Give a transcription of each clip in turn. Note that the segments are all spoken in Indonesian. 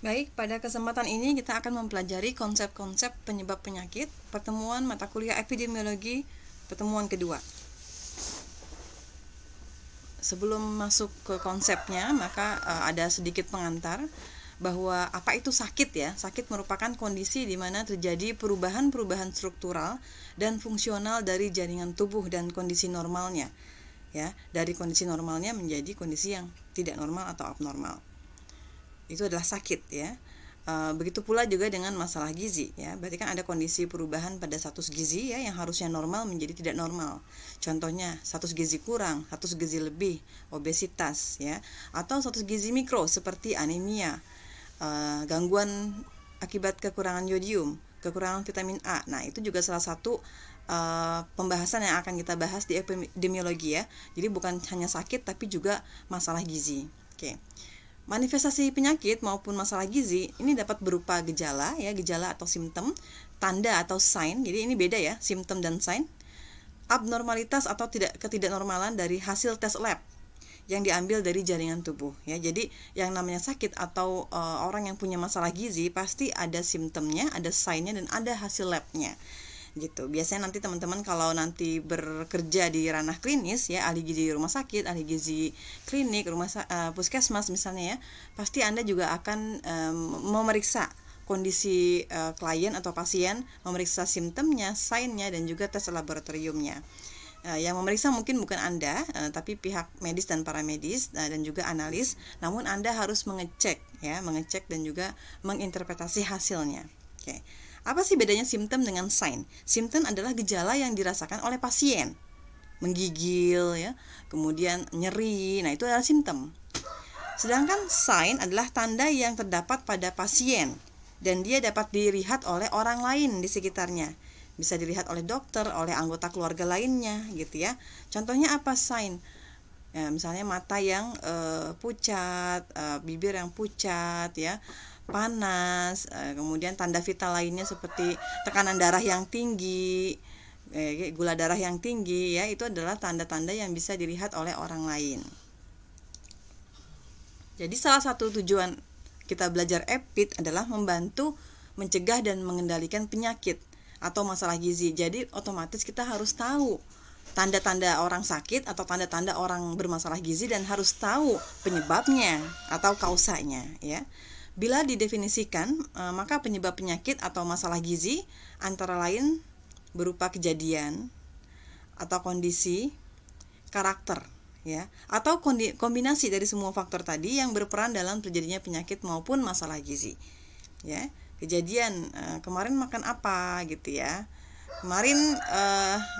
Baik, pada kesempatan ini kita akan mempelajari konsep-konsep penyebab penyakit, pertemuan mata kuliah epidemiologi, pertemuan kedua. Sebelum masuk ke konsepnya, maka ada sedikit pengantar bahwa apa itu sakit ya. Sakit merupakan kondisi di mana terjadi perubahan-perubahan struktural dan fungsional dari jaringan tubuh dan kondisi normalnya. Ya, dari kondisi normalnya menjadi kondisi yang tidak normal atau abnormal. Itu adalah sakit ya. Begitu pula juga dengan masalah gizi ya. Berarti kan ada kondisi perubahan pada status gizi ya, yang harusnya normal menjadi tidak normal. Contohnya status gizi kurang, status gizi lebih, obesitas ya, atau status gizi mikro seperti anemia, gangguan akibat kekurangan yodium, kekurangan vitamin A. Nah, itu juga salah satu pembahasan yang akan kita bahas di epidemiologi ya. Jadi bukan hanya sakit tapi juga masalah gizi. Oke. Manifestasi penyakit maupun masalah gizi ini dapat berupa gejala ya, gejala atau simptom, tanda atau sign. Jadi ini beda ya, simptom dan sign. Abnormalitas atau ketidaknormalan dari hasil tes lab yang diambil dari jaringan tubuh ya. Jadi yang namanya sakit atau orang yang punya masalah gizi pasti ada simptomnya, ada sign-nya, dan ada hasil labnya gitu. Biasanya nanti teman-teman kalau nanti bekerja di ranah klinis ya, ahli gizi rumah sakit, ahli gizi klinik, puskesmas misalnya ya, pasti Anda juga akan memeriksa kondisi klien atau pasien, memeriksa simptomnya, sign-nya, dan juga tes laboratoriumnya. Yang memeriksa mungkin bukan Anda, tapi pihak medis dan paramedis dan juga analis. Namun Anda harus mengecek dan juga menginterpretasi hasilnya. Oke. Apa sih bedanya simptom dengan sign? Simptom adalah gejala yang dirasakan oleh pasien, menggigil ya, kemudian nyeri. Nah, itu adalah simptom. Sedangkan sign adalah tanda yang terdapat pada pasien dan dia dapat dilihat oleh orang lain di sekitarnya. Bisa dilihat oleh dokter, oleh anggota keluarga lainnya gitu ya. Contohnya apa sign? Ya, misalnya mata yang pucat, bibir yang pucat ya, panas, kemudian tanda vital lainnya seperti tekanan darah yang tinggi, gula darah yang tinggi ya, itu adalah tanda-tanda yang bisa dilihat oleh orang lain. Jadi salah satu tujuan kita belajar EPID adalah membantu mencegah dan mengendalikan penyakit atau masalah gizi. Jadi otomatis kita harus tahu tanda-tanda orang sakit atau tanda-tanda orang bermasalah gizi dan harus tahu penyebabnya atau kausanya ya. Bila didefinisikan, maka penyebab penyakit atau masalah gizi antara lain berupa kejadian atau kondisi, karakter ya, atau kombinasi dari semua faktor tadi yang berperan dalam terjadinya penyakit maupun masalah gizi ya. Kejadian, kemarin makan apa gitu ya, kemarin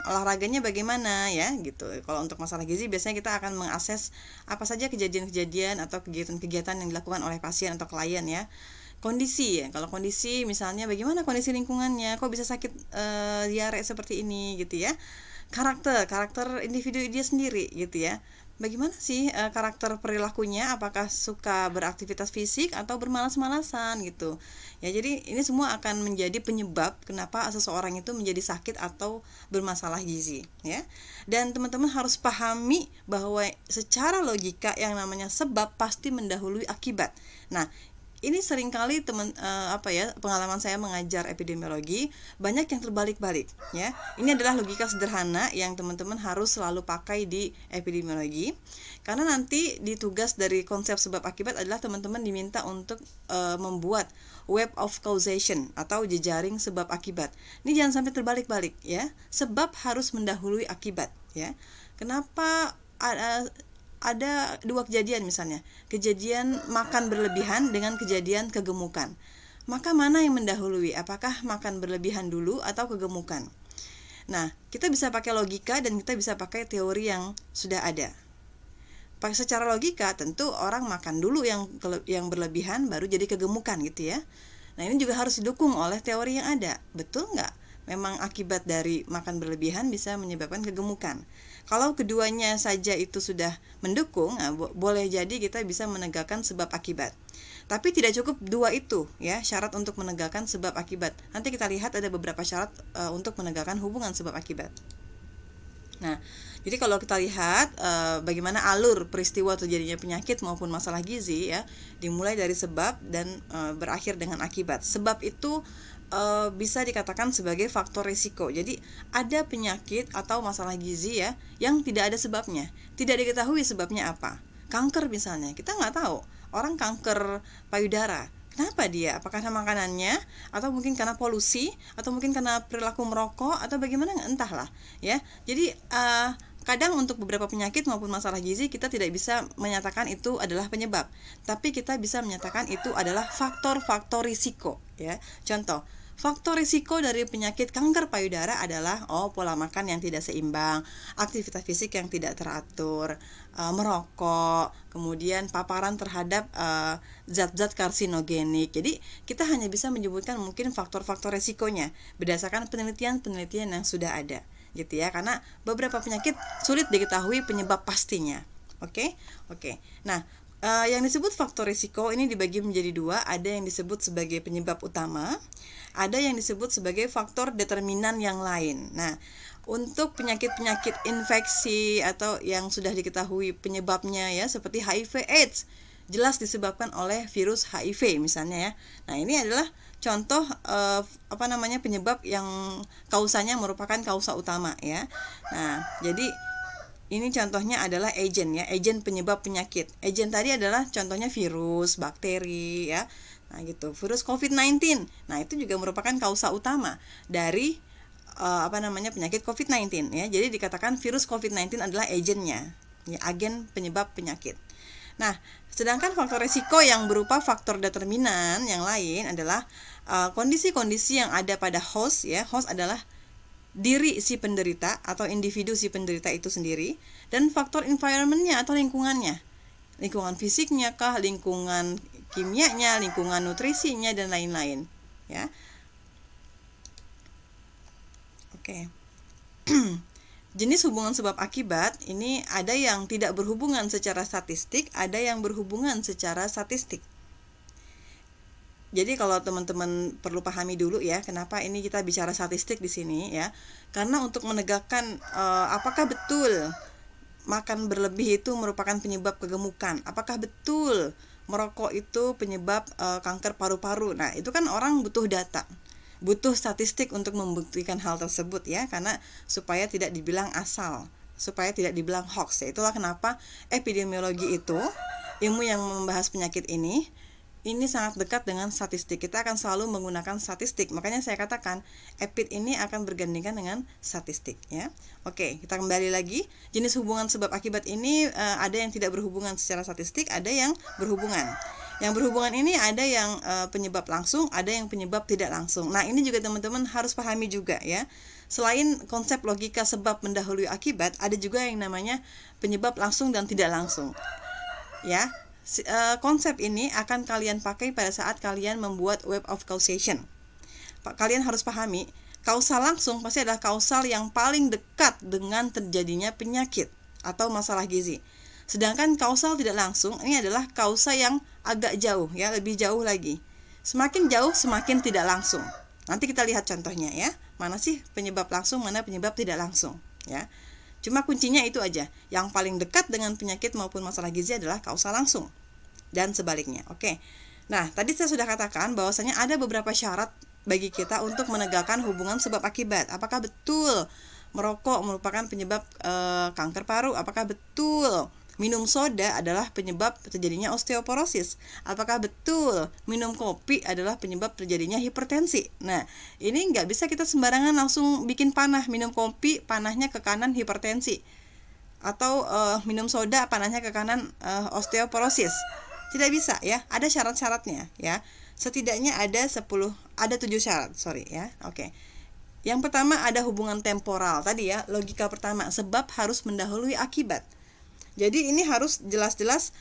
olahraganya bagaimana ya gitu. Kalau untuk masalah gizi biasanya kita akan mengakses apa saja kejadian-kejadian atau kegiatan-kegiatan yang dilakukan oleh pasien atau klien ya. Kondisi ya, kalau kondisi misalnya bagaimana kondisi lingkungannya, kok bisa sakit diare seperti ini gitu ya. Karakter individu dia sendiri gitu ya. Bagaimana sih karakter perilakunya, apakah suka beraktivitas fisik atau bermalas-malasan gitu ya. Jadi ini semua akan menjadi penyebab kenapa seseorang itu menjadi sakit atau bermasalah gizi ya. Dan teman-teman harus pahami bahwa secara logika yang namanya sebab pasti mendahului akibat. Nah, ini seringkali pengalaman saya mengajar epidemiologi banyak yang terbalik-balik ya. Ini adalah logika sederhana yang teman-teman harus selalu pakai di epidemiologi, karena nanti di tugas dari konsep sebab akibat adalah teman-teman diminta untuk membuat web of causation atau jejaring sebab akibat. Ini jangan sampai terbalik-balik ya. Sebab harus mendahului akibat ya. Kenapa ada dua kejadian, misalnya kejadian makan berlebihan dengan kejadian kegemukan, maka mana yang mendahului? Apakah makan berlebihan dulu atau kegemukan? Nah, kita bisa pakai logika dan kita bisa pakai teori yang sudah ada. Secara logika tentu orang makan dulu yang berlebihan baru jadi kegemukan gitu ya. Nah, ini juga harus didukung oleh teori yang ada. Betul nggak? Memang akibat dari makan berlebihan bisa menyebabkan kegemukan. Kalau keduanya saja itu sudah mendukung, nah, boleh jadi kita bisa menegakkan sebab akibat. Tapi tidak cukup dua itu ya, syarat untuk menegakkan sebab akibat. Nanti kita lihat ada beberapa syarat untuk menegakkan hubungan sebab akibat. Nah, jadi kalau kita lihat bagaimana alur peristiwa terjadinya penyakit maupun masalah gizi ya, dimulai dari sebab dan berakhir dengan akibat. Sebab itu bisa dikatakan sebagai faktor risiko. Jadi ada penyakit atau masalah gizi ya yang tidak ada sebabnya, tidak diketahui sebabnya apa. Kanker misalnya, kita nggak tahu orang kanker payudara. Kenapa dia? Apakah karena makanannya, atau mungkin karena polusi, atau mungkin karena perilaku merokok, atau bagaimana? Entahlah ya. Jadi kadang untuk beberapa penyakit maupun masalah gizi kita tidak bisa menyatakan itu adalah penyebab, tapi kita bisa menyatakan itu adalah faktor-faktor risiko ya. Contoh, faktor risiko dari penyakit kanker payudara adalah pola makan yang tidak seimbang, aktivitas fisik yang tidak teratur, merokok, kemudian paparan terhadap zat-zat karsinogenik. Jadi kita hanya bisa menyebutkan mungkin faktor-faktor risikonya berdasarkan penelitian-penelitian yang sudah ada, gitu ya. Karena beberapa penyakit sulit diketahui penyebab pastinya. Oke. Nah, yang disebut faktor risiko ini dibagi menjadi dua. Ada yang disebut sebagai penyebab utama, ada yang disebut sebagai faktor determinan yang lain. Nah, untuk penyakit-penyakit infeksi atau yang sudah diketahui penyebabnya ya, seperti HIV/AIDS, jelas disebabkan oleh virus HIV misalnya ya. Nah, ini adalah contoh penyebab yang kausanya merupakan kausa utama ya. Nah, jadi ini contohnya adalah agen ya, agen penyebab penyakit. Agen tadi adalah contohnya virus, bakteri ya. Nah, gitu. Virus COVID-19. Nah, itu juga merupakan kausa utama dari penyakit COVID-19 ya. Jadi dikatakan virus COVID-19 adalah agennya, ya, agen penyebab penyakit. Nah, sedangkan faktor risiko yang berupa faktor determinan yang lain adalah kondisi-kondisi yang ada pada host ya. Host adalah diri si penderita atau individu si penderita itu sendiri, dan faktor environment-nya atau lingkungannya. Lingkungan fisiknya kah, lingkungan kimianya, lingkungan nutrisinya, dan lain-lain ya. Oke. Jenis hubungan sebab akibat ini ada yang tidak berhubungan secara statistik, ada yang berhubungan secara statistik. Jadi kalau teman-teman perlu pahami dulu ya, kenapa ini kita bicara statistik di sini ya. Karena untuk menegakkan apakah betul makan berlebih itu merupakan penyebab kegemukan, apakah betul merokok itu penyebab kanker paru-paru. Nah, itu kan orang butuh data, butuh statistik untuk membuktikan hal tersebut ya, karena supaya tidak dibilang asal, supaya tidak dibilang hoax ya. Itulah kenapa epidemiologi itu, ilmu yang membahas penyakit ini sangat dekat dengan statistik. Kita akan selalu menggunakan statistik. Makanya saya katakan EPID ini akan bergandengan dengan statistik ya. Oke, kita kembali lagi. Jenis hubungan sebab akibat ini ada yang tidak berhubungan secara statistik, ada yang berhubungan. Yang berhubungan ini ada yang penyebab langsung, ada yang penyebab tidak langsung. Nah, ini juga teman-teman harus pahami juga ya. Selain konsep logika sebab mendahului akibat, ada juga yang namanya penyebab langsung dan tidak langsung. Ya. Konsep ini akan kalian pakai pada saat kalian membuat web of causation. Kalian harus pahami, kausal langsung pasti adalah kausal yang paling dekat dengan terjadinya penyakit atau masalah gizi. Sedangkan kausal tidak langsung ini adalah kausa yang agak jauh ya, lebih jauh lagi. Semakin jauh semakin tidak langsung. Nanti kita lihat contohnya ya. Mana sih penyebab langsung, mana penyebab tidak langsung ya. Cuma kuncinya itu aja. Yang paling dekat dengan penyakit maupun masalah gizi adalah kausa langsung dan sebaliknya. Oke. Nah, tadi saya sudah katakan bahwasanya ada beberapa syarat bagi kita untuk menegakkan hubungan sebab akibat. Apakah betul merokok merupakan penyebab kanker paru? Apakah betul minum soda adalah penyebab terjadinya osteoporosis? Apakah betul minum kopi adalah penyebab terjadinya hipertensi? Nah, ini nggak bisa kita sembarangan langsung bikin panah. Minum kopi, panahnya ke kanan hipertensi. Atau minum soda, panahnya ke kanan osteoporosis. Tidak bisa ya, ada syarat-syaratnya ya. Setidaknya ada 7 syarat, ya. Oke. Yang pertama ada hubungan temporal. Tadi ya, logika pertama, sebab harus mendahului akibat. Jadi ini harus jelas-jelas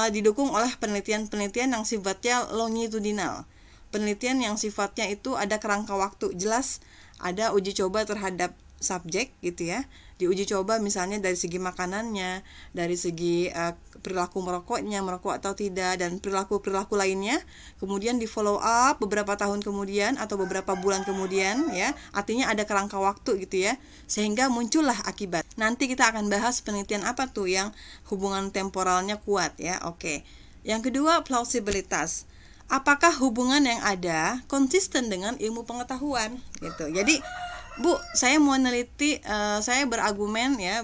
didukung oleh penelitian-penelitian yang sifatnya longitudinal. Penelitian yang sifatnya itu ada kerangka waktu jelas, ada uji coba terhadap subjek gitu ya. diuji coba misalnya dari segi makanannya, dari segi perilaku merokoknya, merokok atau tidak, dan perilaku-perilaku lainnya, kemudian di follow up beberapa tahun kemudian atau beberapa bulan kemudian, ya, artinya ada kerangka waktu gitu ya, sehingga muncullah akibat. Nanti kita akan bahas penelitian apa tuh yang hubungan temporalnya kuat ya. Oke. Yang kedua, plausibilitas. Apakah hubungan yang ada konsisten dengan ilmu pengetahuan gitu. Jadi Bu, saya mau meneliti, saya berargumen ya,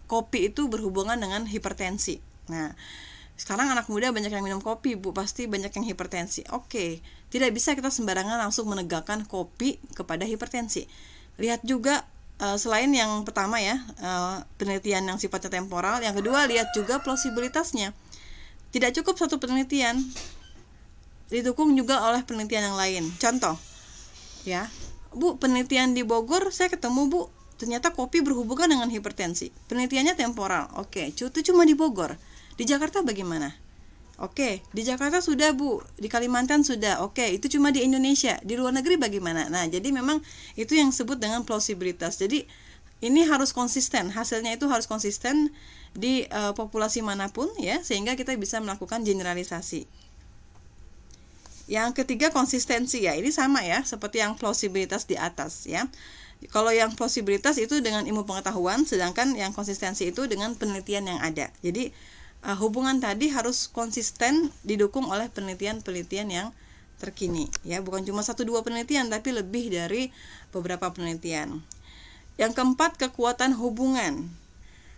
kopi itu berhubungan dengan hipertensi. Nah, sekarang anak muda banyak yang minum kopi, Bu, pasti banyak yang hipertensi. Oke, tidak bisa kita sembarangan langsung menegakkan kopi kepada hipertensi. Lihat juga selain yang pertama ya, penelitian yang sifatnya temporal, yang kedua lihat juga plausibilitasnya. Tidak cukup satu penelitian, didukung juga oleh penelitian yang lain. Contoh, ya. Bu, penelitian di Bogor saya ketemu, Bu, ternyata kopi berhubungan dengan hipertensi. Penelitiannya temporal. Oke, itu cuma di Bogor. Di Jakarta bagaimana? Oke, di Jakarta sudah, Bu. Di Kalimantan sudah. Oke, itu cuma di Indonesia. Di luar negeri bagaimana? Nah, jadi memang itu yang disebut dengan plausibilitas. Jadi ini harus konsisten. Hasilnya itu harus konsisten di populasi manapun ya, sehingga kita bisa melakukan generalisasi. Yang ketiga, konsistensi ya. Ini sama ya, seperti yang plausibilitas di atas ya. Kalau yang plausibilitas itu dengan ilmu pengetahuan, sedangkan yang konsistensi itu dengan penelitian yang ada. Jadi hubungan tadi harus konsisten didukung oleh penelitian-penelitian yang terkini ya, bukan cuma 1-2 penelitian tapi lebih dari beberapa penelitian. Yang keempat, kekuatan hubungan.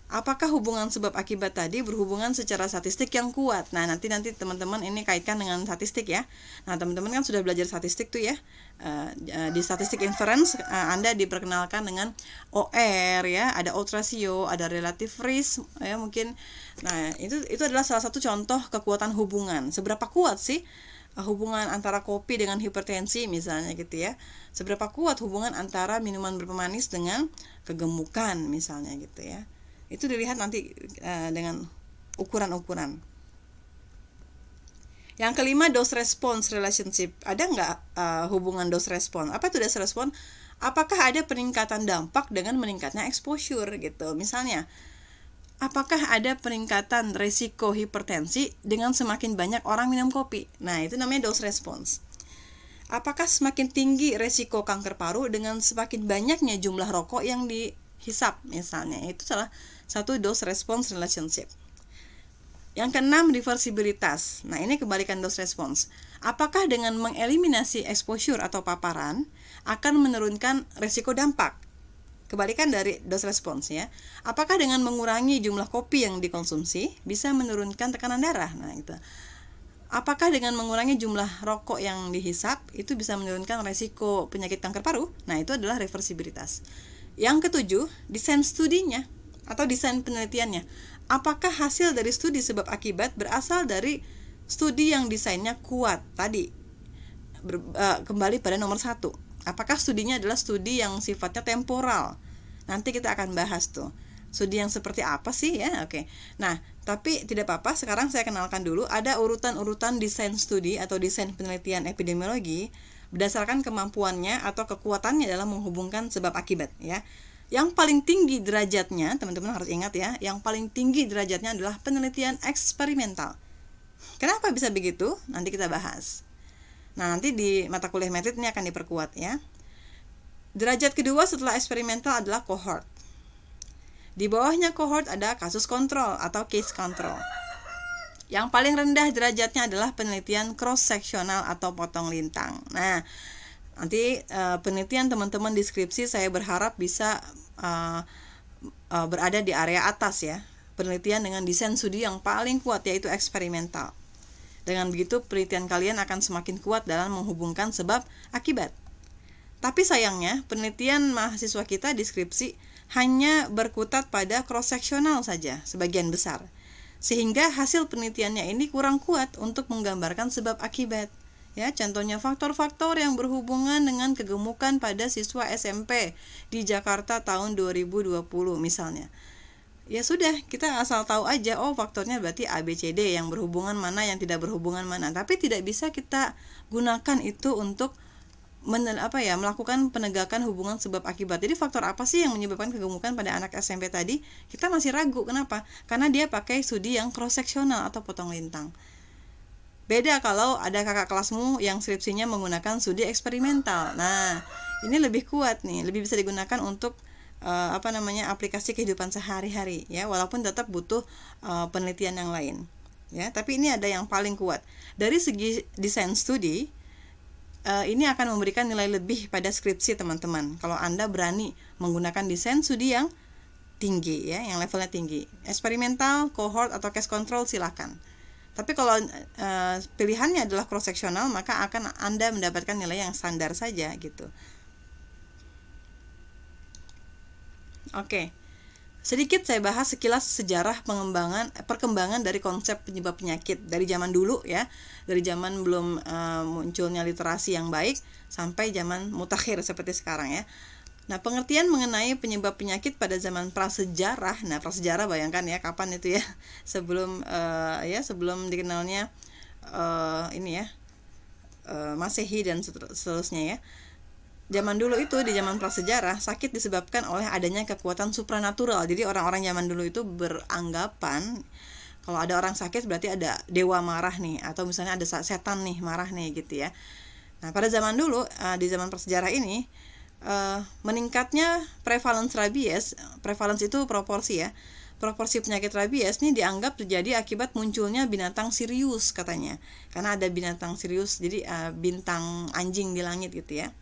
Apakah hubungan sebab akibat tadi berhubungan secara statistik yang kuat? Nah, nanti teman-teman ini kaitkan dengan statistik ya. Nah, teman-teman kan sudah belajar statistik tuh ya. Di statistik inference Anda diperkenalkan dengan OR ya, ada odds ratio, ada relative risk ya mungkin. Nah, itu adalah salah satu contoh kekuatan hubungan. Seberapa kuat sih hubungan antara kopi dengan hipertensi misalnya gitu ya. Seberapa kuat hubungan antara minuman berpemanis dengan kegemukan misalnya gitu ya. Itu dilihat nanti dengan ukuran-ukuran. Yang kelima, dose response relationship. Ada nggak hubungan dose response? Apa itu dose response? Apakah ada peningkatan dampak dengan meningkatnya exposure gitu? Misalnya, apakah ada peningkatan resiko hipertensi dengan semakin banyak orang minum kopi? Nah, itu namanya dose response. Apakah semakin tinggi resiko kanker paru dengan semakin banyaknya jumlah rokok yang dihisap misalnya? Itu salah satu dose response relationship. Yang keenam, reversibilitas. Nah, ini kebalikan dose response. Apakah dengan mengeliminasi exposure atau paparan akan menurunkan resiko dampak? Kebalikan dari dose response ya. Apakah dengan mengurangi jumlah kopi yang dikonsumsi bisa menurunkan tekanan darah? Nah, itu. Apakah dengan mengurangi jumlah rokok yang dihisap itu bisa menurunkan resiko penyakit kanker paru? Nah, itu adalah reversibilitas. Yang ketujuh, desain studinya atau desain penelitiannya. Apakah hasil dari studi sebab akibat berasal dari studi yang desainnya kuat tadi? Kembali pada nomor 1. Apakah studinya adalah studi yang sifatnya temporal? Nanti kita akan bahas tuh. Studi yang seperti apa sih ya? Oke. Nah, tapi tidak apa-apa, sekarang saya kenalkan dulu ada urutan-urutan desain studi atau desain penelitian epidemiologi berdasarkan kemampuannya atau kekuatannya dalam menghubungkan sebab akibat ya. Yang paling tinggi derajatnya, teman-teman harus ingat ya, yang paling tinggi derajatnya adalah penelitian eksperimental. Kenapa bisa begitu? Nanti kita bahas. Nah, nanti di mata kuliah metode ini akan diperkuat ya. Derajat kedua setelah eksperimental adalah cohort. Di bawahnya cohort ada kasus kontrol atau case control. Yang paling rendah derajatnya adalah penelitian cross-sectional atau potong lintang. Nah, nanti penelitian teman-teman di skripsi saya berharap bisa berada di area atas ya. Penelitian dengan desain studi yang paling kuat yaitu eksperimental. Dengan begitu penelitian kalian akan semakin kuat dalam menghubungkan sebab akibat. Tapi sayangnya penelitian mahasiswa kita di skripsi hanya berkutat pada cross-sectional saja sebagian besar. Sehingga hasil penelitiannya ini kurang kuat untuk menggambarkan sebab akibat. Ya, contohnya faktor-faktor yang berhubungan dengan kegemukan pada siswa SMP di Jakarta tahun 2020 misalnya. Ya sudah, kita asal tahu aja, oh faktornya berarti ABCD, yang berhubungan mana, yang tidak berhubungan mana. Tapi tidak bisa kita gunakan itu untuk melakukan penegakan hubungan sebab akibat. Jadi faktor apa sih yang menyebabkan kegemukan pada anak SMP tadi? Kita masih ragu. Kenapa? Karena dia pakai studi yang cross seksional atau potong lintang. Beda kalau ada kakak kelasmu yang skripsinya menggunakan studi eksperimental. Nah, ini lebih kuat nih, lebih bisa digunakan untuk aplikasi kehidupan sehari-hari ya, walaupun tetap butuh penelitian yang lain. Ya, tapi ini ada yang paling kuat. Dari segi desain studi, ini akan memberikan nilai lebih pada skripsi teman-teman kalau Anda berani menggunakan desain studi yang tinggi ya, yang levelnya tinggi. Eksperimental, cohort atau case control silakan. Tapi kalau pilihannya adalah cross sectional, maka akan Anda mendapatkan nilai yang standar saja gitu. Oke. Sedikit saya bahas sekilas sejarah perkembangan dari konsep penyebab penyakit dari zaman dulu ya, dari zaman belum munculnya literasi yang baik sampai zaman mutakhir seperti sekarang ya. Nah, pengertian mengenai penyebab penyakit pada zaman prasejarah. Nah, prasejarah bayangkan ya kapan itu ya, sebelum dikenalnya Masehi dan seterusnya ya. Zaman dulu itu, di zaman prasejarah, sakit disebabkan oleh adanya kekuatan supranatural. Jadi orang-orang zaman dulu itu beranggapan kalau ada orang sakit berarti ada dewa marah nih, atau misalnya ada setan nih marah nih gitu ya. Nah, pada zaman dulu, di zaman prasejarah ini, meningkatnya prevalence rabies. Prevalence itu proporsi ya. Proporsi penyakit rabies ini dianggap terjadi akibat munculnya binatang Sirius katanya. Karena ada binatang Sirius, jadi bintang anjing di langit gitu ya.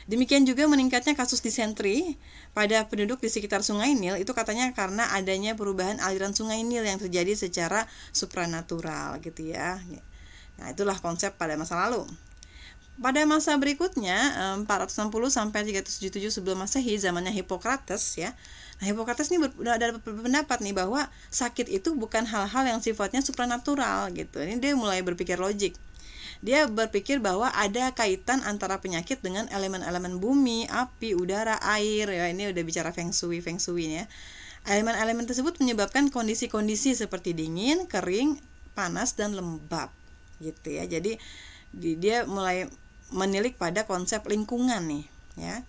Demikian juga meningkatnya kasus disentri pada penduduk di sekitar Sungai Nil, itu katanya karena adanya perubahan aliran Sungai Nil yang terjadi secara supranatural gitu ya. Nah, itulah konsep pada masa lalu. Pada masa berikutnya 460 sampai 377 sebelum Masehi, zamannya Hippocrates ya. Nah, Hippocrates ini ada berpendapat nih bahwa sakit itu bukan hal-hal yang sifatnya supranatural gitu. Ini dia mulai berpikir logik. Dia berpikir bahwa ada kaitan antara penyakit dengan elemen-elemen bumi, api, udara, air ya. Ini udah bicara feng shui ya. Elemen-elemen tersebut menyebabkan kondisi-kondisi seperti dingin, kering, panas dan lembab gitu ya. Jadi dia mulai menilik pada konsep lingkungan nih ya.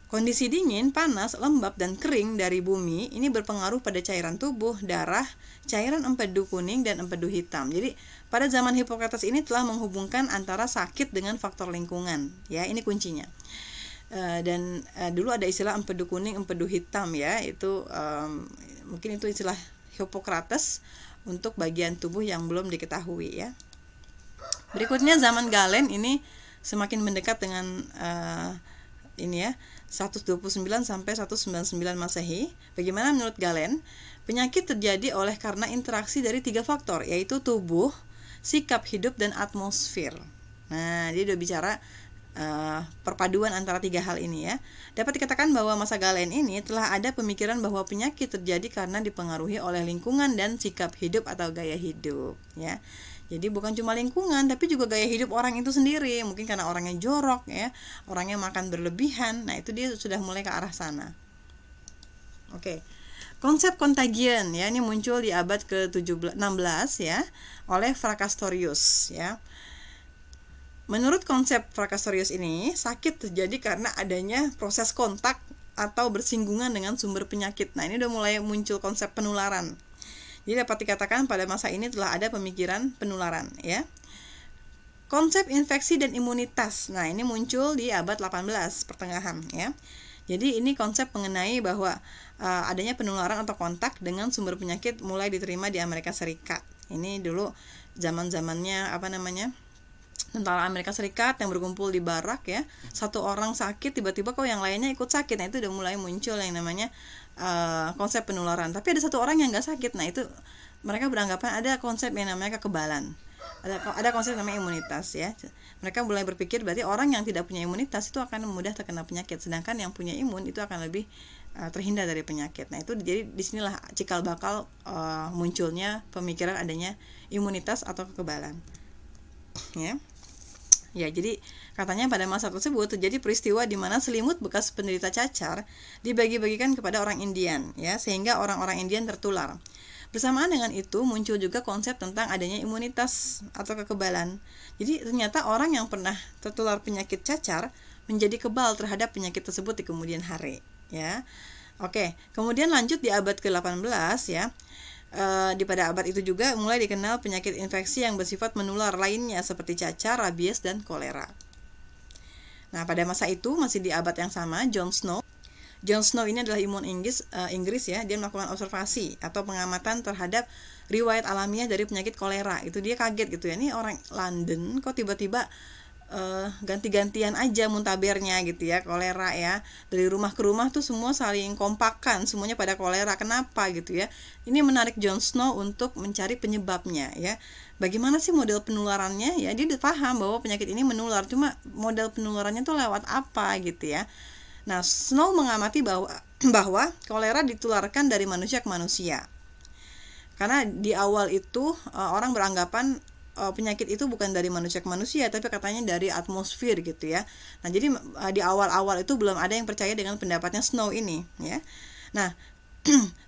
Kondisi dingin, panas, lembab, dan kering dari bumi ini berpengaruh pada cairan tubuh, darah, cairan empedu kuning, dan empedu hitam. Jadi pada zaman Hippocrates ini telah menghubungkan antara sakit dengan faktor lingkungan. Ya, ini kuncinya. Dulu ada istilah empedu kuning, empedu hitam ya. Itu mungkin itu istilah Hippocrates untuk bagian tubuh yang belum diketahui ya. Berikutnya zaman Galen ini semakin mendekat dengan 129 sampai 199 Masehi. Bagaimana menurut Galen? Penyakit terjadi karena interaksi dari 3 faktor, yaitu tubuh, sikap hidup, dan atmosfer. Nah, dia udah bicara perpaduan antara 3 hal ini ya. Dapat dikatakan bahwa masa Galen ini telah ada pemikiran bahwa penyakit terjadi karena dipengaruhi oleh lingkungan dan sikap hidup atau gaya hidup ya. Jadi bukan cuma lingkungan, tapi juga gaya hidup orang itu sendiri. Mungkin karena orangnya jorok ya, orangnya makan berlebihan. Nah, itu dia sudah mulai ke arah sana. Oke. Konsep contagion ya, ini muncul di abad ke-16 ya oleh Fracastorius ya. Menurut konsep Fracastorius ini, sakit terjadi karena adanya proses kontak atau bersinggungan dengan sumber penyakit. Nah, ini udah mulai muncul konsep penularan. Jadi dapat dikatakan pada masa ini telah ada pemikiran penularan ya. Konsep infeksi dan imunitas. Nah, ini muncul di abad 18 pertengahan ya. Jadi ini konsep mengenai bahwa adanya penularan atau kontak dengan sumber penyakit mulai diterima di Amerika Serikat. Ini dulu zaman-zamannya tentara Amerika Serikat yang berkumpul di barak ya. Satu orang sakit, tiba-tiba kok yang lainnya ikut sakit. Nah, itu udah mulai muncul yang namanya konsep penularan. Tapi ada satu orang yang nggak sakit. Nah, itu mereka beranggapan ada konsep yang namanya kekebalan. Ada konsep namanya imunitas ya. Mereka mulai berpikir berarti orang yang tidak punya imunitas itu akan mudah terkena penyakit, sedangkan yang punya imun itu akan lebih terhindar dari penyakit. Nah, itu jadi disinilah cikal bakal munculnya pemikiran adanya imunitas atau kekebalan ya. Ya, jadi katanya pada masa tersebut terjadi peristiwa di mana selimut bekas penderita cacar dibagi-bagikan kepada orang Indian ya, sehingga orang-orang Indian tertular. Bersamaan dengan itu muncul juga konsep tentang adanya imunitas atau kekebalan. Jadi ternyata orang yang pernah tertular penyakit cacar menjadi kebal terhadap penyakit tersebut di kemudian hari, ya. Oke, kemudian lanjut di abad ke-18 ya. Pada abad itu juga mulai dikenal penyakit infeksi yang bersifat menular lainnya seperti cacar, rabies, dan kolera. Nah, pada masa itu masih di abad yang sama, John Snow ini adalah ilmuwan Inggris ya. Dia melakukan observasi atau pengamatan terhadap riwayat alamiah dari penyakit kolera. Itu dia kaget gitu ya. Ini orang London kok tiba-tiba ganti-gantian aja muntabernya gitu ya, kolera ya. Dari rumah ke rumah tuh semua saling kompakan, semuanya pada kolera. Kenapa gitu ya? Ini menarik John Snow untuk mencari penyebabnya ya. Bagaimana sih model penularannya ya? Dia udah paham bahwa penyakit ini menular, cuma model penularannya tuh lewat apa gitu ya. Nah, Snow mengamati bahwa kolera ditularkan dari manusia ke manusia. Karena di awal itu orang beranggapan penyakit itu bukan dari manusia ke manusia, tapi katanya dari atmosfer gitu ya. Nah, jadi di awal-awal itu belum ada yang percaya dengan pendapatnya Snow ini ya. Nah,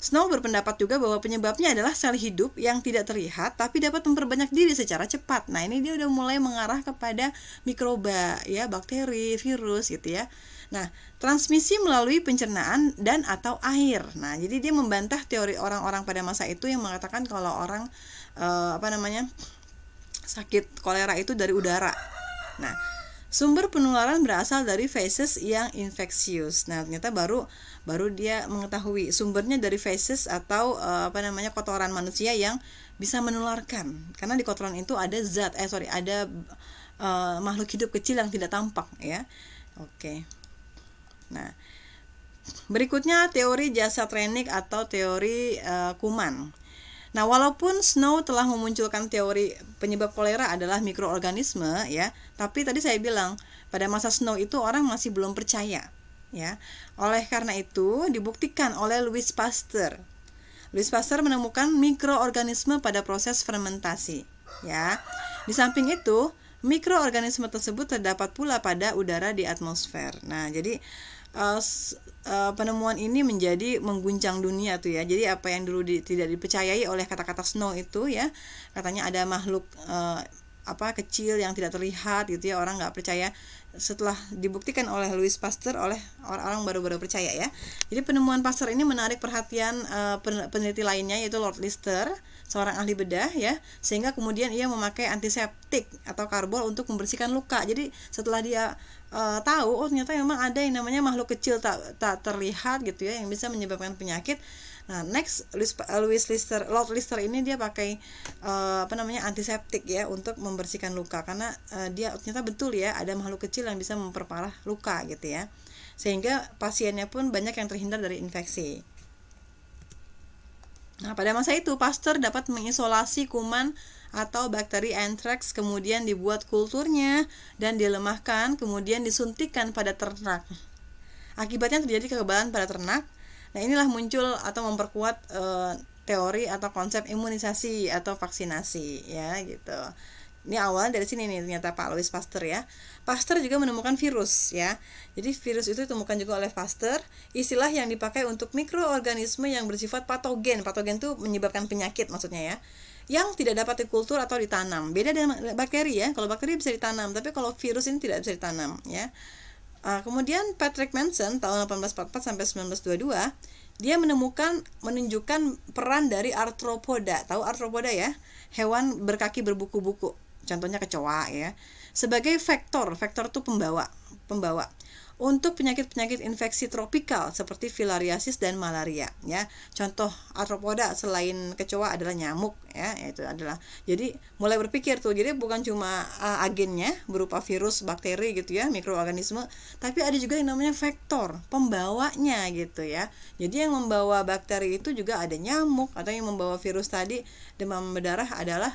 Snow berpendapat juga bahwa penyebabnya adalah sel hidup yang tidak terlihat tapi dapat memperbanyak diri secara cepat. Nah, ini dia udah mulai mengarah kepada mikroba ya, bakteri, virus gitu ya. Nah, transmisi melalui pencernaan dan atau air. Nah, jadi dia membantah teori orang-orang pada masa itu yang mengatakan kalau orang sakit kolera itu dari udara. Nah, sumber penularan berasal dari feces yang infeksius. Nah, ternyata baru dia mengetahui sumbernya dari feces atau kotoran manusia yang bisa menularkan. Karena di kotoran itu ada makhluk hidup kecil yang tidak tampak ya. Oke. Nah, berikutnya teori Jasatrenik atau teori kuman. Nah, walaupun Snow telah memunculkan teori penyebab kolera adalah mikroorganisme ya, tapi tadi saya bilang pada masa Snow itu orang masih belum percaya ya. Oleh karena itu dibuktikan oleh Louis Pasteur. Louis Pasteur menemukan mikroorganisme pada proses fermentasi ya. Di samping itu, mikroorganisme tersebut terdapat pula pada udara di atmosfer. Nah, jadi penemuan ini menjadi mengguncang dunia tuh ya. Jadi apa yang dulu tidak dipercayai oleh kata-kata Snow itu ya, katanya ada makhluk kecil yang tidak terlihat gitu ya, orang nggak percaya. Setelah dibuktikan oleh Louis Pasteur, oleh orang-orang baru-baru percaya ya. Jadi penemuan Pasteur ini menarik perhatian peneliti lainnya, yaitu Lord Lister, seorang ahli bedah ya, sehingga kemudian ia memakai antiseptik atau karbol untuk membersihkan luka. Jadi setelah dia tahu ternyata memang ada yang namanya makhluk kecil tak terlihat gitu ya, yang bisa menyebabkan penyakit. Nah, next Lord Lister ini dia pakai antiseptik ya untuk membersihkan luka, karena dia ternyata betul ya ada makhluk kecil yang bisa memperparah luka gitu ya, sehingga pasiennya pun banyak yang terhindar dari infeksi. Nah, pada masa itu Pasteur dapat mengisolasi kuman atau bakteri anthrax, kemudian dibuat kulturnya dan dilemahkan, kemudian disuntikkan pada ternak. Akibatnya terjadi kekebalan pada ternak. Nah, inilah muncul atau memperkuat teori atau konsep imunisasi atau vaksinasi ya gitu. Ini awalnya dari sini nih ternyata Pak Louis Pasteur ya. Pasteur juga menemukan virus ya. Jadi virus itu ditemukan juga oleh Pasteur, istilah yang dipakai untuk mikroorganisme yang bersifat patogen. Patogen itu menyebabkan penyakit maksudnya ya, yang tidak dapat dikultur atau ditanam. Beda dengan bakteri ya. Kalau bakteri bisa ditanam, tapi kalau virus ini tidak bisa ditanam ya. Kemudian Patrick Manson tahun 1844 sampai 1922 dia menunjukkan peran dari arthropoda. Tahu arthropoda ya? Hewan berkaki berbuku-buku. Contohnya kecoa ya. Sebagai vektor itu pembawa untuk penyakit-penyakit infeksi tropikal seperti filariasis dan malaria ya. Contoh arthropoda selain kecoa adalah nyamuk ya, itu adalah. Jadi mulai berpikir tuh, jadi bukan cuma agennya berupa virus, bakteri gitu ya, mikroorganisme, tapi ada juga yang namanya vektor, pembawanya gitu ya. Jadi yang membawa bakteri itu juga ada nyamuk, atau yang membawa virus tadi demam berdarah adalah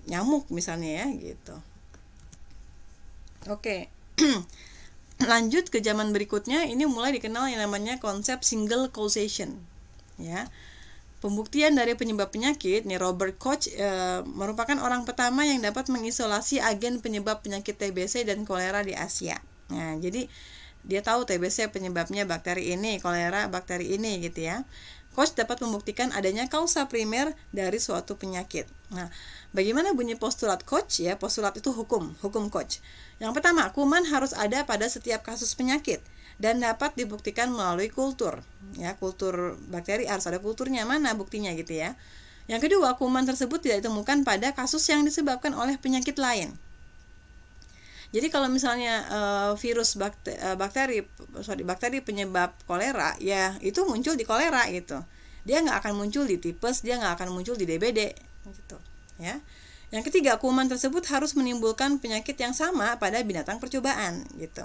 nyamuk misalnya ya gitu. Oke. Lanjut ke zaman berikutnya, ini mulai dikenal yang namanya konsep single causation ya. Pembuktian dari penyebab penyakit nih, Robert Koch merupakan orang pertama yang dapat mengisolasi agen penyebab penyakit TBC dan kolera di Asia. Nah, jadi dia tahu TBC penyebabnya bakteri ini, kolera bakteri ini gitu ya. Koch dapat membuktikan adanya kausa primer dari suatu penyakit. Nah, bagaimana bunyi postulat Koch ya? Postulat itu hukum Koch. Yang pertama, kuman harus ada pada setiap kasus penyakit dan dapat dibuktikan melalui kultur. Ya, kultur bakteri harus ada kulturnya, mana buktinya gitu ya. Yang kedua, kuman tersebut tidak ditemukan pada kasus yang disebabkan oleh penyakit lain. Jadi kalau misalnya bakteri penyebab kolera, ya itu muncul di kolera gitu. Dia nggak akan muncul di tipes, dia nggak akan muncul di DBD gitu ya. Yang ketiga, kuman tersebut harus menimbulkan penyakit yang sama pada binatang percobaan gitu.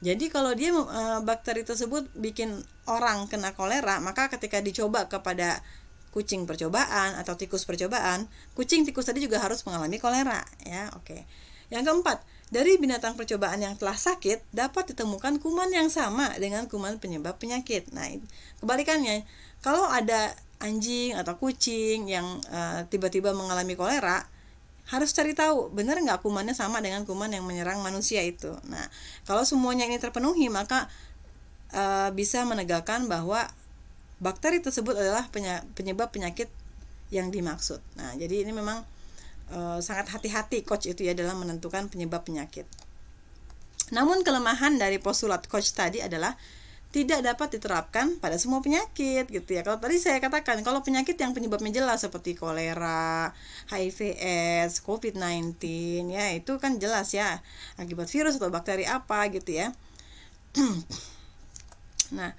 Jadi kalau dia bakteri tersebut bikin orang kena kolera, maka ketika dicoba kepada kucing percobaan atau tikus percobaan, kucing tikus tadi juga harus mengalami kolera ya. Oke. Yang keempat, dari binatang percobaan yang telah sakit dapat ditemukan kuman yang sama dengan kuman penyebab penyakit. Nah, kebalikannya, kalau ada anjing atau kucing yang tiba-tiba mengalami kolera, harus cari tahu benar nggak kumannya sama dengan kuman yang menyerang manusia itu. Nah, kalau semuanya ini terpenuhi, maka bisa menegakkan bahwa bakteri tersebut adalah penyebab penyakit yang dimaksud. Nah, jadi ini memang sangat hati-hati Koch itu ya dalam menentukan penyebab penyakit. Namun kelemahan dari postulat Koch tadi adalah tidak dapat diterapkan pada semua penyakit gitu ya. Kalau tadi saya katakan kalau penyakit yang penyebabnya jelas seperti kolera, HIV/AIDS, COVID-19 ya, itu kan jelas ya akibat virus atau bakteri apa gitu ya. Nah,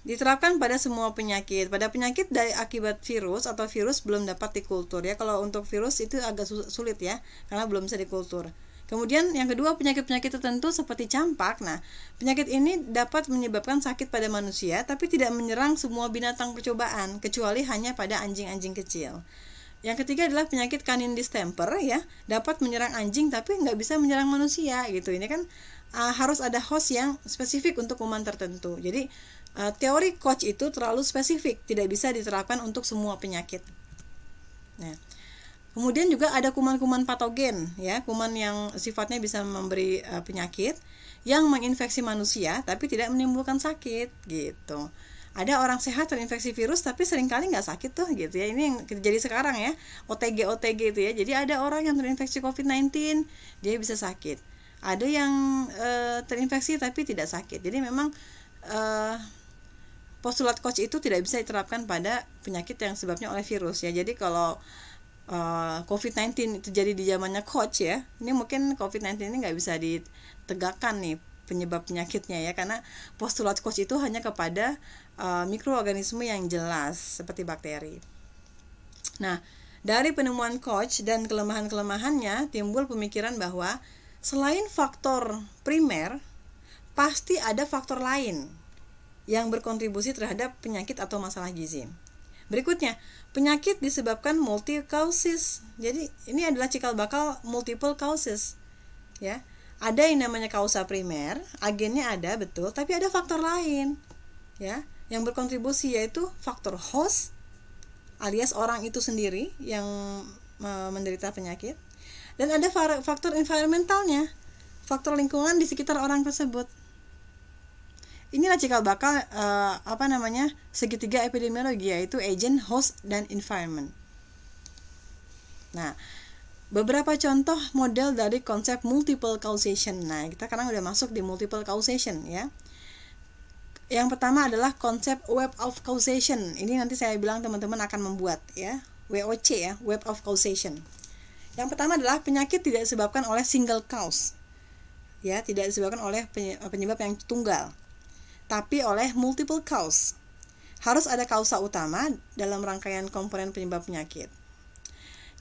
diterapkan pada semua penyakit. Pada penyakit dari akibat virus atau virus belum dapat dikultur ya. Kalau untuk virus itu agak sulit ya, karena belum bisa dikultur. Kemudian yang kedua, penyakit-penyakit tertentu seperti campak. Nah, penyakit ini dapat menyebabkan sakit pada manusia, tapi tidak menyerang semua binatang percobaan, kecuali hanya pada anjing-anjing kecil. Yang ketiga adalah penyakit kanin distemper ya, dapat menyerang anjing tapi nggak bisa menyerang manusia gitu. Ini kan harus ada host yang spesifik untuk kuman tertentu. Jadi teori Koch itu terlalu spesifik, tidak bisa diterapkan untuk semua penyakit. Nah, kemudian juga ada kuman-kuman patogen, ya, kuman yang sifatnya bisa memberi penyakit, yang menginfeksi manusia, tapi tidak menimbulkan sakit, gitu. Ada orang sehat terinfeksi virus, tapi seringkali nggak sakit tuh, gitu ya. Ini yang terjadi sekarang ya, OTG itu ya. Jadi ada orang yang terinfeksi COVID-19, dia bisa sakit. Ada yang terinfeksi tapi tidak sakit. Jadi memang postulat Koch itu tidak bisa diterapkan pada penyakit yang sebabnya oleh virus ya. Jadi kalau COVID-19 itu jadi di zamannya Koch ya, ini mungkin COVID-19 ini nggak bisa ditegakkan nih penyebab penyakitnya ya, karena postulat Koch itu hanya kepada mikroorganisme yang jelas seperti bakteri. Nah, dari penemuan Koch dan kelemahan-kelemahannya timbul pemikiran bahwa selain faktor primer, pasti ada faktor lain yang berkontribusi terhadap penyakit atau masalah gizi. Berikutnya, penyakit disebabkan multi causes. Jadi, ini adalah cikal bakal multiple causes. Ya. Ada yang namanya kausa primer, agennya ada betul, tapi ada faktor lain. Ya, yang berkontribusi yaitu faktor host alias orang itu sendiri yang menderita penyakit. Dan ada faktor environmentalnya, faktor lingkungan di sekitar orang tersebut. Inilah cikal bakal segitiga epidemiologi, yaitu agent, host, dan environment. Nah, beberapa contoh model dari konsep multiple causation. Nah, kita sekarang udah masuk di multiple causation ya. Yang pertama adalah konsep web of causation. Ini nanti saya bilang teman-teman akan membuat ya, WOC ya, web of causation. Yang pertama adalah penyakit tidak disebabkan oleh single cause. Ya, tidak disebabkan oleh penyebab yang tunggal, tapi oleh multiple cause. Harus ada kausa utama dalam rangkaian komponen penyebab penyakit.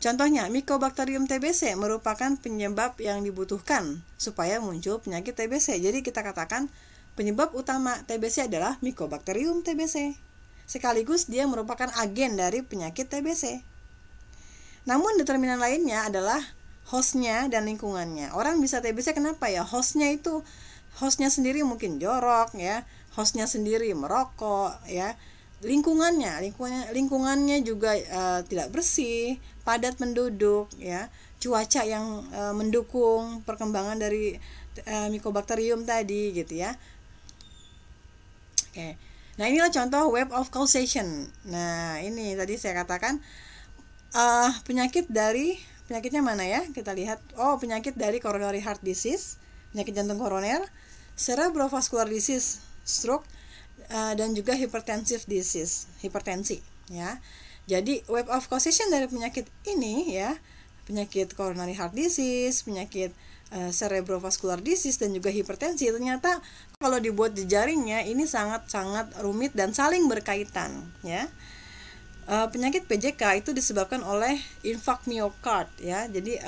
Contohnya, Mycobacterium TBC merupakan penyebab yang dibutuhkan supaya muncul penyakit TBC. Jadi kita katakan penyebab utama TBC adalah Mycobacterium TBC. Sekaligus dia merupakan agen dari penyakit TBC. Namun determinan lainnya adalah hostnya dan lingkungannya. Orang bisa TBC kenapa ya? Hostnya sendiri mungkin jorok ya, hostnya sendiri merokok ya, lingkungannya juga tidak bersih, padat penduduk ya, cuaca yang mendukung perkembangan dari Mycobacterium tadi gitu ya. Oke. Nah, inilah contoh web of causation. Nah, ini tadi saya katakan penyakitnya mana ya? Kita lihat. Oh, penyakit dari coronary heart disease, penyakit jantung koroner, cerebrovascular disease, stroke, dan juga hypertensive disease, hipertensi, ya. Jadi web of causation dari penyakit ini, ya, penyakit coronary heart disease, penyakit cerebrovascular disease, dan juga hipertensi, ternyata kalau dibuat jejaringnya ini sangat-sangat rumit dan saling berkaitan, ya. Penyakit PJK itu disebabkan oleh infark miokard, ya. Jadi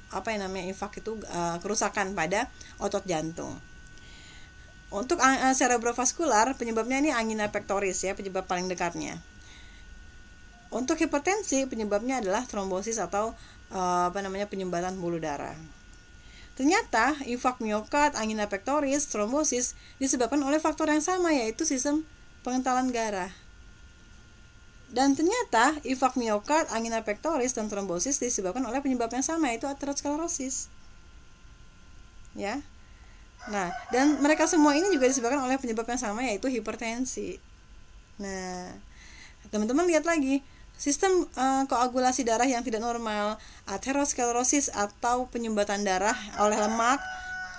apa yang namanya infark itu kerusakan pada otot jantung. Untuk cerebrovaskular, penyebabnya ini angina pectoris, ya, penyebab paling dekatnya. Untuk hipertensi, penyebabnya adalah trombosis atau penyumbatan pembuluh darah. Ternyata infark miokard, angina pectoris, trombosis disebabkan oleh faktor yang sama, yaitu sistem pengentalan darah. Dan ternyata infark miokard, angina pectoris, dan trombosis disebabkan oleh penyebab yang sama, yaitu aterosklerosis. Ya. Nah, dan mereka semua ini juga disebabkan oleh penyebab yang sama, yaitu hipertensi. Nah, teman-teman lihat lagi, sistem koagulasi darah yang tidak normal, aterosklerosis atau penyumbatan darah oleh lemak,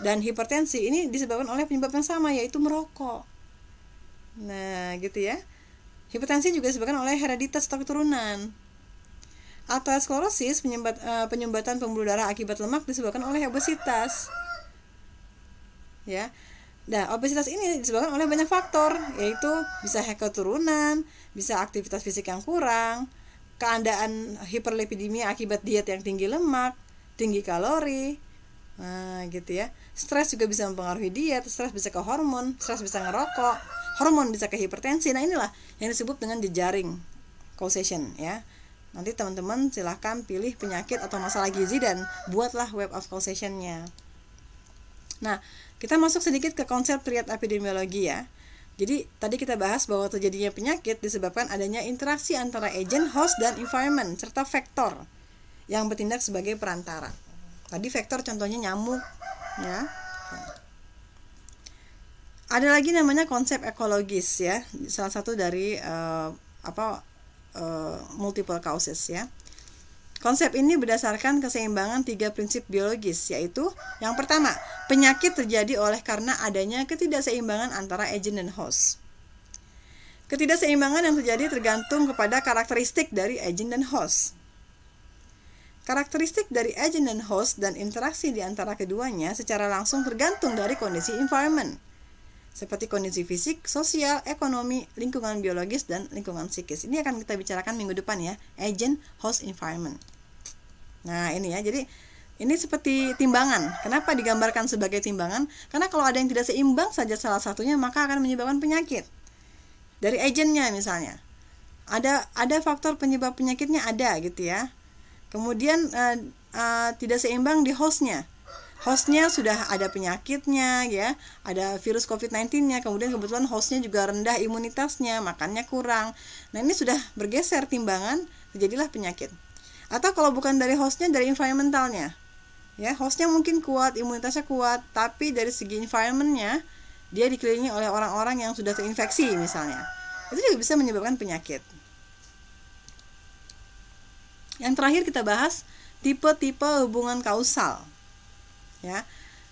dan hipertensi ini disebabkan oleh penyebab yang sama, yaitu merokok. Nah, gitu ya. Hipertensi juga disebabkan oleh hereditas atau keturunan. Aterosklerosis, penyumbatan pembuluh darah akibat lemak, disebabkan oleh obesitas. Ya. Nah, obesitas ini disebabkan oleh banyak faktor, yaitu bisa keturunan, bisa aktivitas fisik yang kurang, keadaan hiperlipidemia akibat diet yang tinggi lemak, tinggi kalori. Nah, gitu ya. Stres juga bisa mempengaruhi diet, stres bisa ke hormon, stres bisa ngerokok, hormon bisa ke hipertensi. Nah, inilah yang disebut dengan jejaring causation, ya. Nanti teman-teman silahkan pilih penyakit atau masalah gizi dan buatlah web of causation-nya. Nah, kita masuk sedikit ke konsep triad epidemiologi, ya. Jadi tadi kita bahas bahwa terjadinya penyakit disebabkan adanya interaksi antara agent, host, dan environment serta faktor yang bertindak sebagai perantara. Tadi faktor contohnya nyamuk, ya. Ada lagi namanya konsep ekologis, ya. Salah satu dari multiple causes, ya. Konsep ini berdasarkan keseimbangan 3 prinsip biologis, yaitu yang pertama, penyakit terjadi oleh karena adanya ketidakseimbangan antara agent dan host. Ketidakseimbangan yang terjadi tergantung kepada karakteristik dari agent dan host. Karakteristik dari agent dan host dan interaksi di antara keduanya secara langsung tergantung dari kondisi environment, seperti kondisi fisik, sosial, ekonomi, lingkungan biologis, dan lingkungan psikis. Ini akan kita bicarakan minggu depan, ya, agent, host, environment. Nah, ini ya, jadi ini seperti timbangan. Kenapa digambarkan sebagai timbangan? Karena kalau ada yang tidak seimbang saja salah satunya, maka akan menyebabkan penyakit. Dari agentnya misalnya, ada faktor penyebab penyakitnya ada, gitu ya. Kemudian tidak seimbang di hostnya. Hostnya sudah ada penyakitnya, ya, ada virus COVID-19-nya, kemudian kebetulan hostnya juga rendah imunitasnya, makannya kurang. Nah, ini sudah bergeser timbangan, terjadilah penyakit. Atau kalau bukan dari hostnya, dari environmentalnya, ya, hostnya mungkin kuat, imunitasnya kuat, tapi dari segi environmentnya dia dikelilingi oleh orang-orang yang sudah terinfeksi misalnya, itu juga bisa menyebabkan penyakit. Yang terakhir kita bahas tipe-tipe hubungan kausal, ya.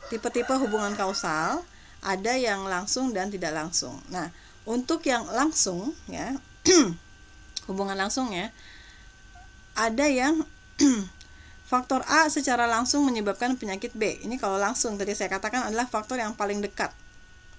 Tipe-tipe hubungan kausal ada yang langsung dan tidak langsung. Nah, untuk yang langsung, ya, hubungan langsung, ya, ada yang faktor A secara langsung menyebabkan penyakit B. Ini kalau langsung, tadi saya katakan adalah faktor yang paling dekat.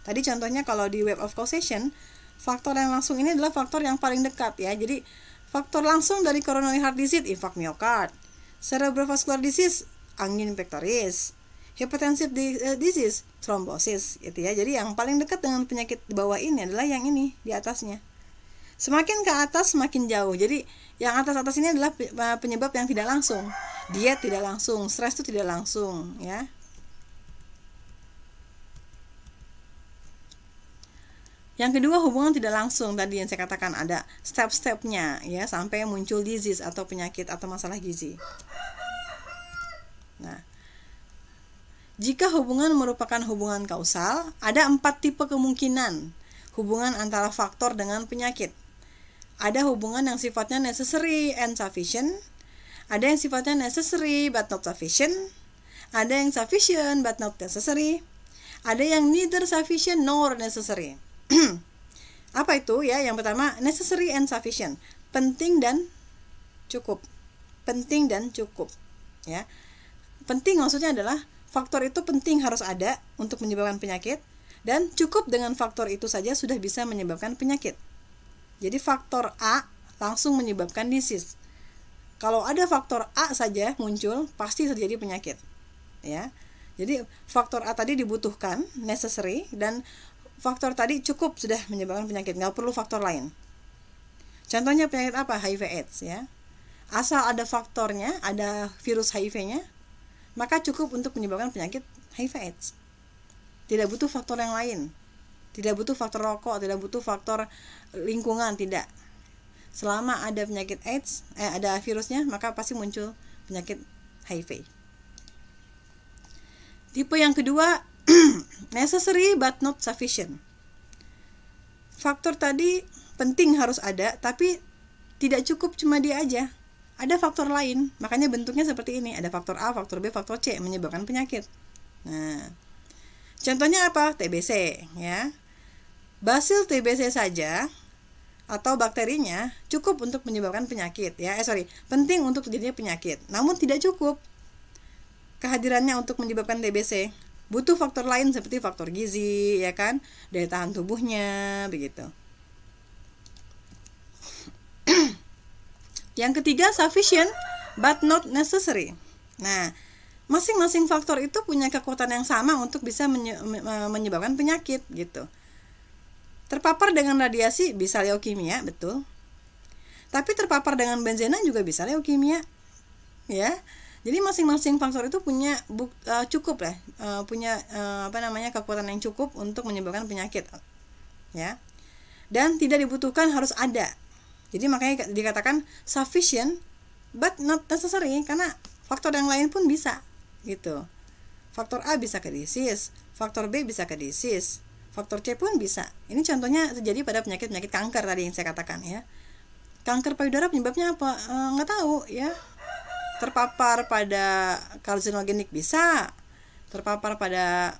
Tadi contohnya kalau di web of causation, faktor yang langsung ini adalah faktor yang paling dekat, ya. Jadi faktor langsung dari coronary heart disease, infark miokard, cerebrovascular disease, angina pectoris, hypertensive disease, trombosis, gitu ya. Jadi yang paling dekat dengan penyakit di bawah ini adalah yang ini di atasnya. Semakin ke atas semakin jauh. Jadi yang atas-atas ini adalah penyebab yang tidak langsung. Diet tidak langsung, stres itu tidak langsung, ya. Yang kedua, hubungan tidak langsung, tadi yang saya katakan ada step-stepnya, ya, sampai muncul disease atau penyakit atau masalah gizi. Nah, jika hubungan merupakan hubungan kausal, ada 4 tipe kemungkinan hubungan antara faktor dengan penyakit. Ada hubungan yang sifatnya necessary and sufficient, ada yang sifatnya necessary but not sufficient, ada yang sufficient but not necessary, ada yang neither sufficient nor necessary. Apa itu ya? Yang pertama, necessary and sufficient, penting dan cukup. Penting dan cukup, ya. Penting maksudnya adalah faktor itu penting, harus ada untuk menyebabkan penyakit, dan cukup dengan faktor itu saja sudah bisa menyebabkan penyakit. Jadi faktor A langsung menyebabkan disease. Kalau ada faktor A saja muncul, pasti terjadi penyakit, ya. Jadi faktor A tadi dibutuhkan, necessary, dan faktor tadi cukup sudah menyebabkan penyakit, nggak perlu faktor lain. Contohnya penyakit apa? HIV/AIDS, ya. Asal ada faktornya, ada virus HIV-nya, maka cukup untuk menyebabkan penyakit HIV/AIDS. Tidak butuh faktor yang lain. Tidak butuh faktor rokok, tidak butuh faktor lingkungan, tidak. Selama ada penyakit AIDS, ada virusnya, maka pasti muncul penyakit HIV. Tipe yang kedua, necessary but not sufficient. Faktor tadi penting, harus ada, tapi tidak cukup cuma dia aja. Ada faktor lain, makanya bentuknya seperti ini. Ada faktor A, faktor B, faktor C menyebabkan penyakit. Nah, contohnya apa? TBC, ya. Basil TBC saja atau bakterinya cukup untuk menyebabkan penyakit, ya. Penting untuk terjadinya penyakit. Namun tidak cukup kehadirannya untuk menyebabkan TBC. Butuh faktor lain seperti faktor gizi, ya kan? Daya tahan tubuhnya, begitu. Yang ketiga, sufficient but not necessary. Nah, masing-masing faktor itu punya kekuatan yang sama untuk bisa menyebabkan penyakit, gitu. Terpapar dengan radiasi bisa leukemia, betul. Tapi terpapar dengan benzena juga bisa leukemia, ya. Jadi masing-masing faktor itu punya cukup lah, punya kekuatan yang cukup untuk menyebabkan penyakit, ya. Dan tidak dibutuhkan harus ada. Jadi makanya dikatakan sufficient but not necessary, karena faktor yang lain pun bisa, gitu. Faktor A bisa ke disease, faktor B bisa ke disease, faktor C pun bisa. Ini contohnya terjadi pada penyakit-penyakit kanker tadi yang saya katakan, ya. Kanker payudara penyebabnya apa? Nggak tahu, ya. Terpapar pada karsinogenik bisa, terpapar pada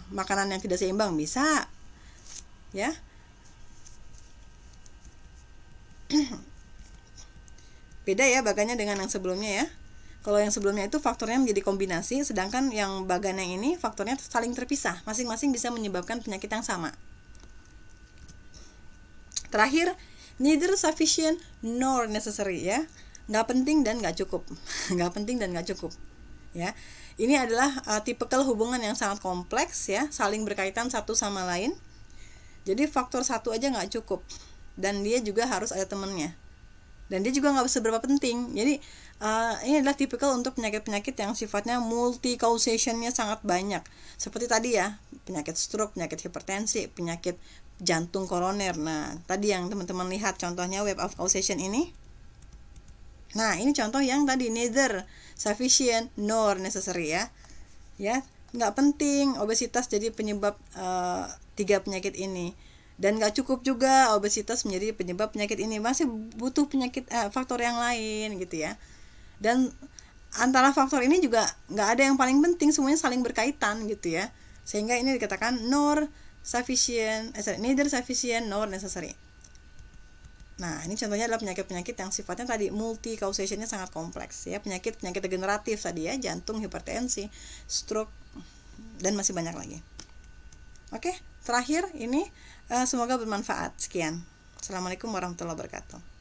makanan yang tidak seimbang bisa, ya. Beda ya baganya dengan yang sebelumnya, ya. Kalau yang sebelumnya itu faktornya menjadi kombinasi, sedangkan yang bagan yang ini faktornya saling terpisah, masing-masing bisa menyebabkan penyakit yang sama. Terakhir, neither sufficient nor necessary, ya. Nggak penting dan nggak cukup. Nggak penting dan nggak cukup, ya. Ini adalah tipikal hubungan yang sangat kompleks, ya, saling berkaitan satu sama lain. Jadi faktor satu aja nggak cukup, dan dia juga harus ada temennya, dan dia juga nggak seberapa penting. Jadi ini adalah tipikal untuk penyakit-penyakit yang sifatnya multi causation-nya sangat banyak, seperti tadi, ya, penyakit stroke, penyakit hipertensi, penyakit jantung koroner. Nah, tadi yang teman-teman lihat contohnya web of causation ini. Nah, ini contoh yang tadi neither sufficient nor necessary, ya. Ya, nggak penting obesitas jadi penyebab 3 penyakit ini. Dan nggak cukup juga obesitas menjadi penyebab penyakit ini, masih butuh faktor yang lain, gitu, ya. Dan antara faktor ini juga nggak ada yang paling penting, semuanya saling berkaitan, gitu, ya. Sehingga ini dikatakan neither sufficient nor necessary. Nah, ini contohnya adalah penyakit-penyakit yang sifatnya tadi multi causation-nya sangat kompleks, ya. Penyakit degeneratif tadi, ya, jantung, hipertensi, stroke, dan masih banyak lagi. Oke, terakhir ini semoga bermanfaat. Sekian. Assalamualaikum warahmatullahi wabarakatuh.